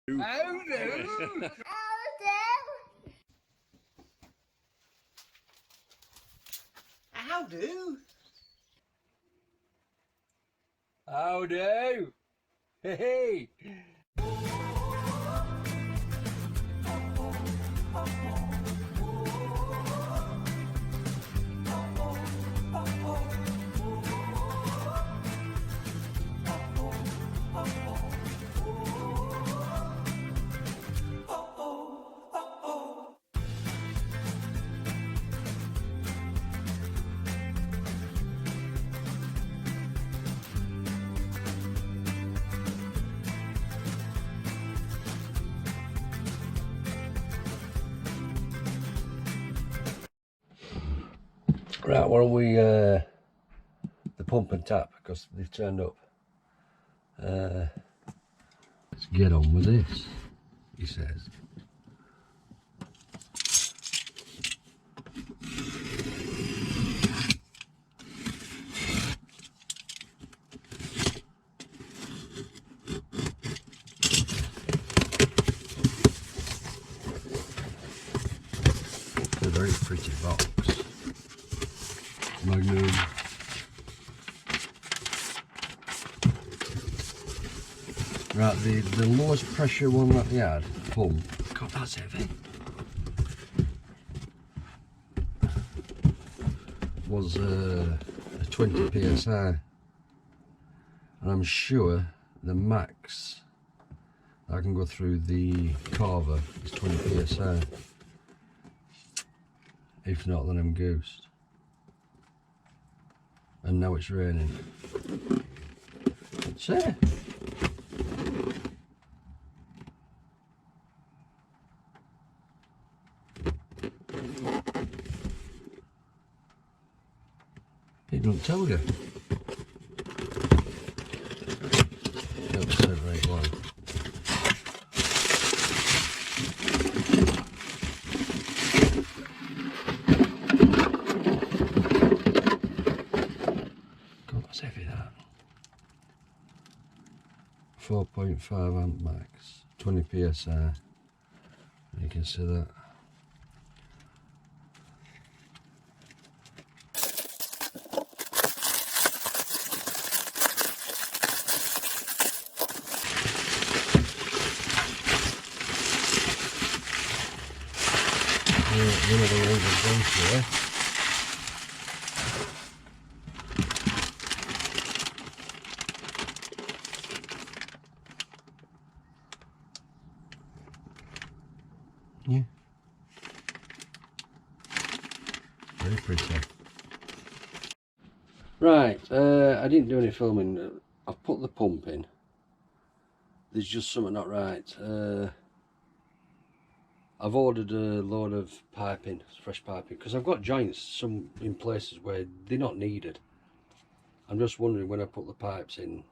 How do? How do? How do? Hey, hey. Right, why don't we the pump and tap, because they've turned up. Let's get on with this, he says. It's a very pretty box. Magnum. Right, the lowest pressure one that they had, pump, God, that's heavy, was a 20 psi, and I'm sure the max I can go through the carver is 20 psi. If not, then I'm goosed. And now it's raining. So it don't tell you. That's the right one. God, that's heavy, that. 4.5 amp max, 20 psi. You can see that. One of the ones I've gone through. Yeah. Very pretty. Right, I didn't do any filming. I've put the pump in. There's just something not right. I've ordered a load of piping, fresh piping, because I've got joints some in places where they're not needed. I'm just wondering, when I put the pipes in,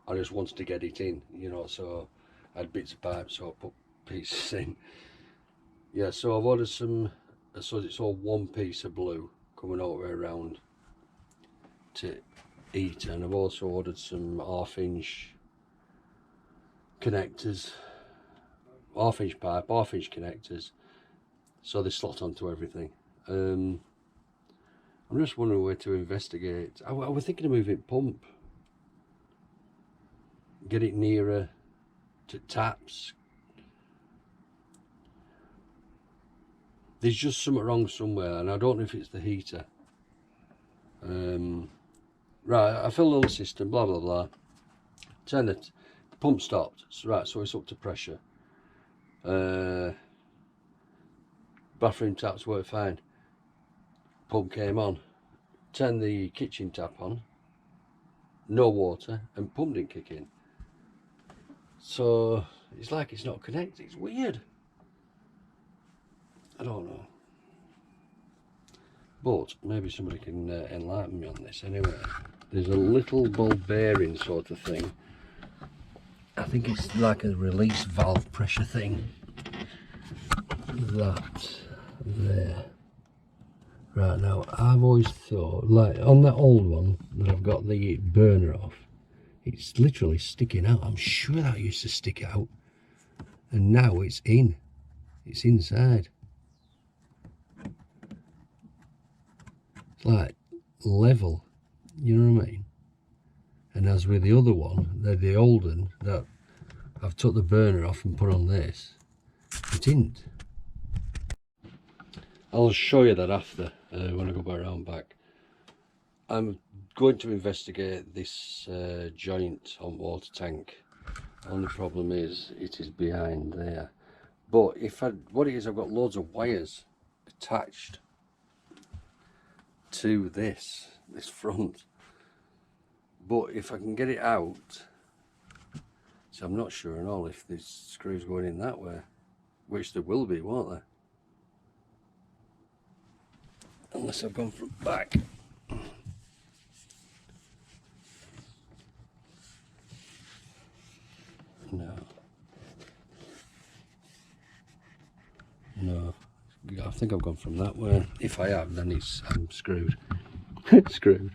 I just wanted to get it in, you know, so I had bits of pipe, so I put pieces in. Yeah, so I've ordered some, so it's all one piece of blue coming all the way around to eat, and I've also ordered some half-inch connectors, half-inch pipe, half-inch connectors, so they slot onto everything. I'm just wondering where to investigate. I was thinking of moving pump, get it nearer to taps. There's just something wrong somewhere, and I don't know if it's the heater. Right, I filled all the system, blah blah blah. Turn it, the pump stopped. So, right, so it's up to pressure. Bathroom taps work fine. Pump came on. Turn the kitchen tap on. No water, and pump didn't kick in. So it's like it's not connected. It's weird. I don't know. But maybe somebody can enlighten me on this. Anyway, there's a little ball bearing sort of thing. I think it's like a release valve pressure thing. That there. Right, now I've always thought, like on that old one that I've got the burner off, it's literally sticking out. I'm sure that used to stick out. and now it's inside. It's like level, you know what I mean? And as with the other one, the old one that I've took the burner off and put on this, it didn't. I'll show you that after, when I go around back. I'm going to investigate this joint on water tank. Only problem is it is behind there. But what it is, I've got loads of wires attached to this front. But if I can get it out, so I'm not sure at all if this screw's going in that way, which there will be, won't there? Unless I've gone from back. No, I think I've gone from that way. If I have, then I'm screwed. Screwed.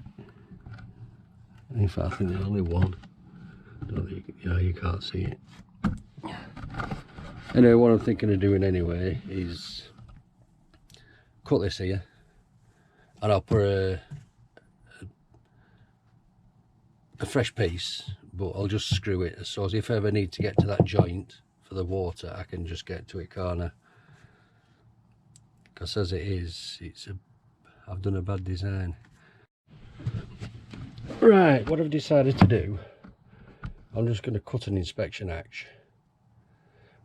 In fact, I think there's only one. You can't see it. Anyway, what I'm thinking of doing anyway is cut this here, and I'll put a fresh piece, but I'll just screw it so if I ever need to get to that joint for the water, I can just get to it, can't I? Because as it is, I've done a bad design. Right, what I've decided to do, I'm just going to cut an inspection hatch.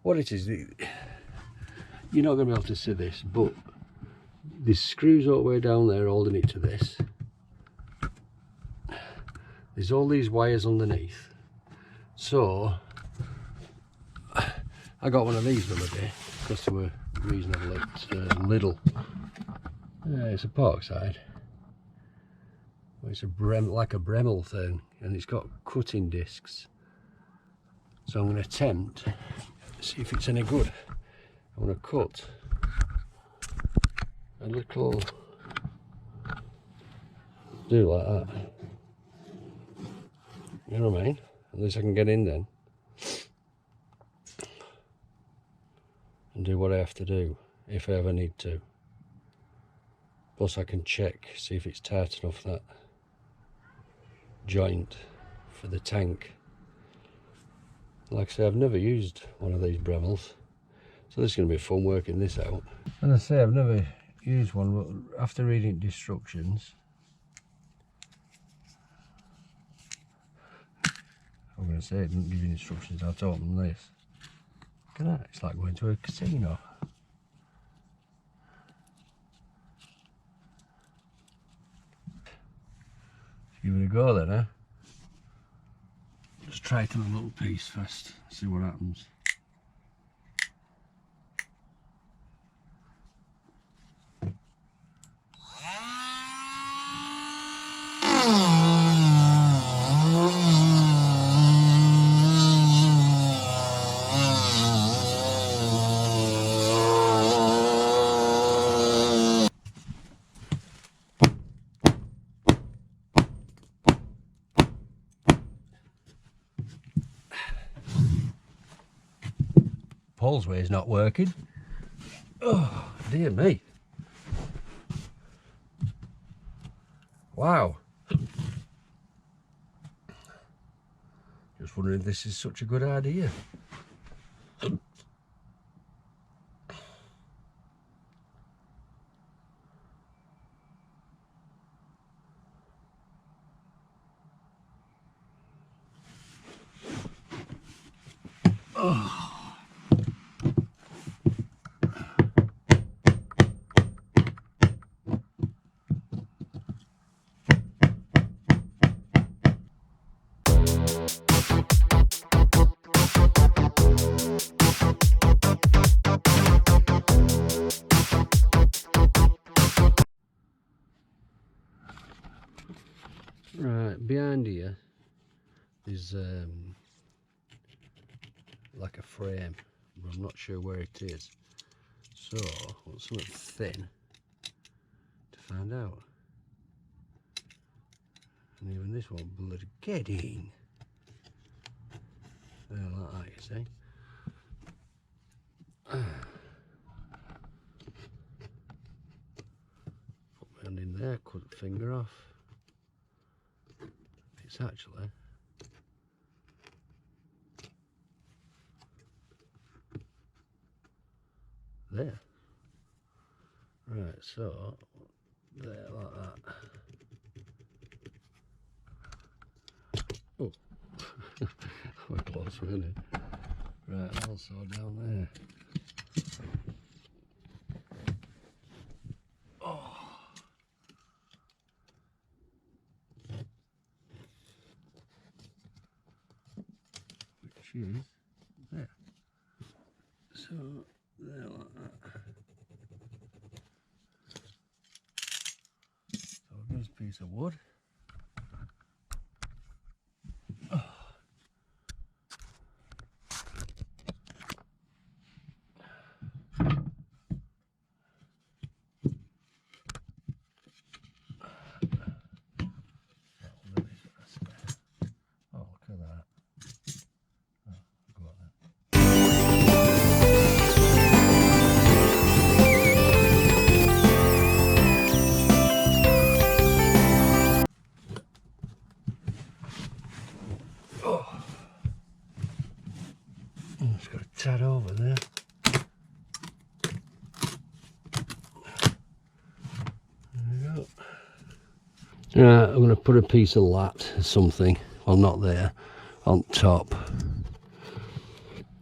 What it is, you're not going to be able to see this, but this screws all the way down there holding it to this. There's all these wires underneath. So I got one of these the other day because they were reasonably little. It's a Parkside. It's like a Bremel thing, and it's got cutting discs. So I'm going to attempt to see if it's any good. I'm going to cut a little, do like that. You know what I mean? At least I can get in then and do what I have to do if I ever need to. Plus I can check, see if it's tight enough, that joint for the tank. Like I say, I've never used one of these Bremels, so this is going to be fun working this out. And I say I've never used one, but after reading the instructions, I'm going to say it didn't give you instructions how to open this. Look at that, it's like going to a casino. Give it a go then, eh? Just try it on a little piece first, see what happens. Paul's way is not working. Oh, dear me. Wow. Just wondering if this is such a good idea. Oh. Right, behind here is like a frame, but I'm not sure where it is. So I want something thin to find out. And even this one, bloody get in. There, like that, you see. Put my hand in there, cut the finger off. It's actually there. Right, so there, like that. Oh, we're close, really. Right, also down there. Oh. Which is there. So there, like that. So there's a piece of wood. Oh. Oh, look at that. Oh, go on then. Oh. It's got a tad over there. There we go. Right, I'm going to put a piece of lat or something, well not there, on top.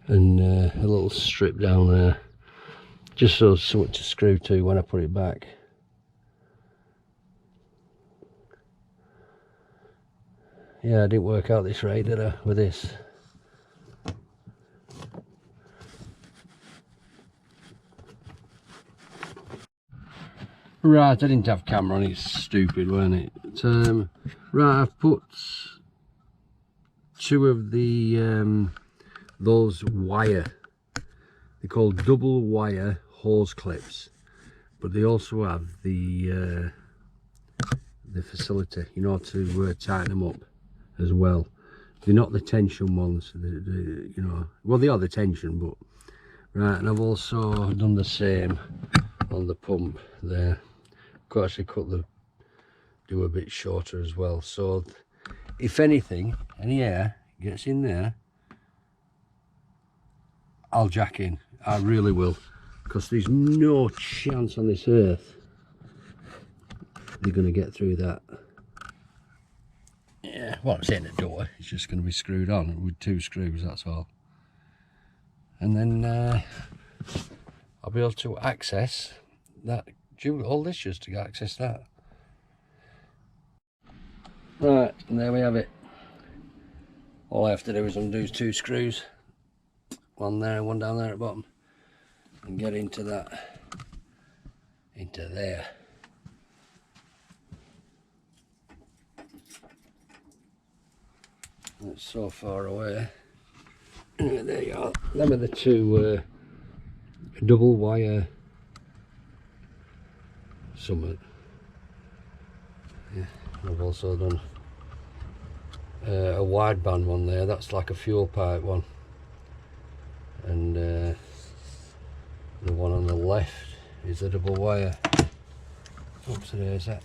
And a little strip down there, just so something to screw to when I put it back. Yeah, I didn't work out this right, did I, with this? Right, I didn't have camera on, it's stupid, weren't it? Right, I've put two of the those wire, they're called double wire hose clips, but they also have the facility, you know, to tighten them up as well. They're not the tension ones, you know, well they are the tension, but right. And I've also done the same on the pump there. Could actually do a bit shorter as well, so if anything, any air gets in there, I'll jack in. I really will, because there's no chance on this earth they're going to get through that. Yeah, well, I'm saying the door, it's just going to be screwed on with 2 screws, that's all. And then I'll be able to access that, all this just to access that. Right, and there we have it. All I have to do is undo 2 screws, one there and one down there at the bottom, and get into that, into there. It's so far away. There you are. Them are the 2 double wire something. Yeah, I've also done a wideband one there. That's like a fuel pipe one, and the one on the left is a double wire. Oops, there is that.